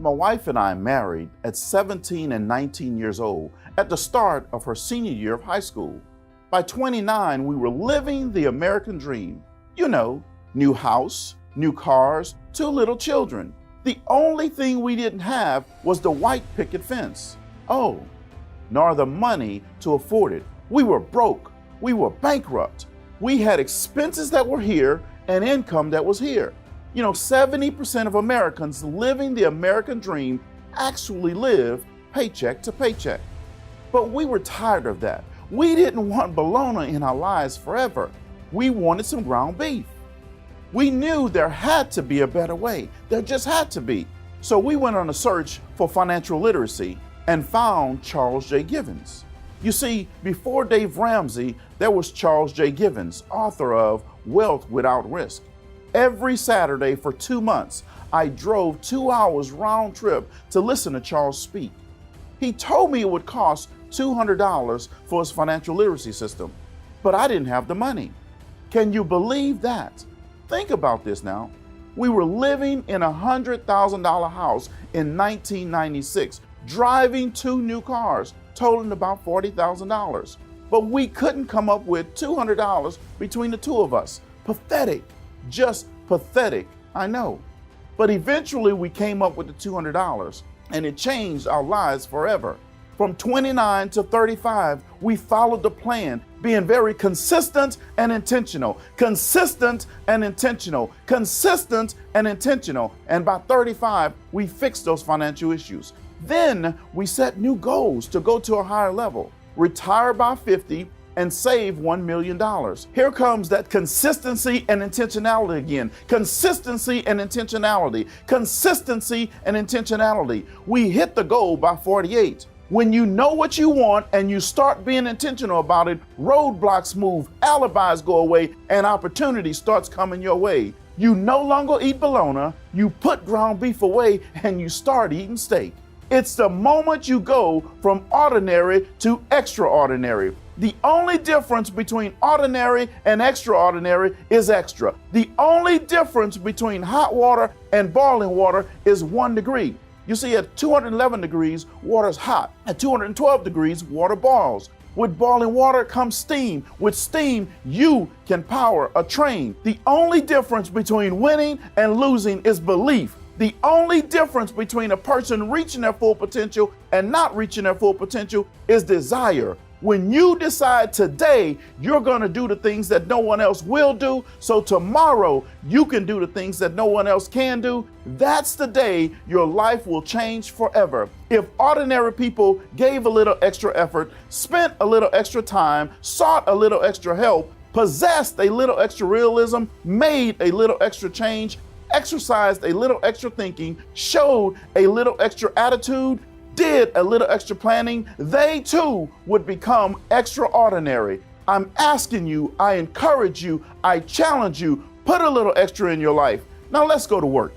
My wife and I married at 17 and 19 years old at the start of her senior year of high school. By 29, we were living the American dream. You know, new house, new cars, 2 little children. The only thing we didn't have was the white picket fence. Oh, nor the money to afford it. We were broke. We were bankrupt. We had expenses that were here and income that was here. You know, 70% of Americans living the American dream actually live paycheck to paycheck. But we were tired of that. We didn't want bologna in our lives forever. We wanted some ground beef. We knew there had to be a better way. There just had to be. So we went on a search for financial literacy and found Charles J. Givens. You see, before Dave Ramsey, there was Charles J. Givens, author of Wealth Without Risk. Every Saturday for 2 months, I drove 2 hours round trip to listen to Charles speak. He told me it would cost $200 for his financial literacy system, but I didn't have the money. Can you believe that? Think about this now. We were living in a $100,000 house in 1996, driving 2 new cars, totaling about $40,000. But we couldn't come up with $200 between the 2 of us. Pathetic. Just pathetic, I know. But eventually we came up with the $200 and it changed our lives forever. From 29 to 35, we followed the plan, being very consistent and intentional, consistent and intentional, consistent and intentional. And by 35, we fixed those financial issues. Then we set new goals to go to a higher level, retire by 50, and save $1 million. Here comes that consistency and intentionality again. Consistency and intentionality. Consistency and intentionality. We hit the goal by 48. When you know what you want and you start being intentional about it, roadblocks move, alibis go away, and opportunity starts coming your way. You no longer eat bologna, you put ground beef away, and you start eating steak. It's the moment you go from ordinary to extraordinary. The only difference between ordinary and extraordinary is extra. The only difference between hot water and boiling water is 1 degree. You see, at 211 degrees, water's hot. At 212 degrees, water boils. With boiling water comes steam. With steam, you can power a train. The only difference between winning and losing is belief. The only difference between a person reaching their full potential and not reaching their full potential is desire. When you decide today you're going to do the things that no one else will do, so tomorrow you can do the things that no one else can do, that's the day your life will change forever. If ordinary people gave a little extra effort, spent a little extra time, sought a little extra help, possessed a little extra realism, made a little extra change, exercised a little extra thinking, showed a little extra attitude, did a little extra planning, they too would become extraordinary. I'm asking you, I encourage you, I challenge you, put a little extra in your life. Now let's go to work.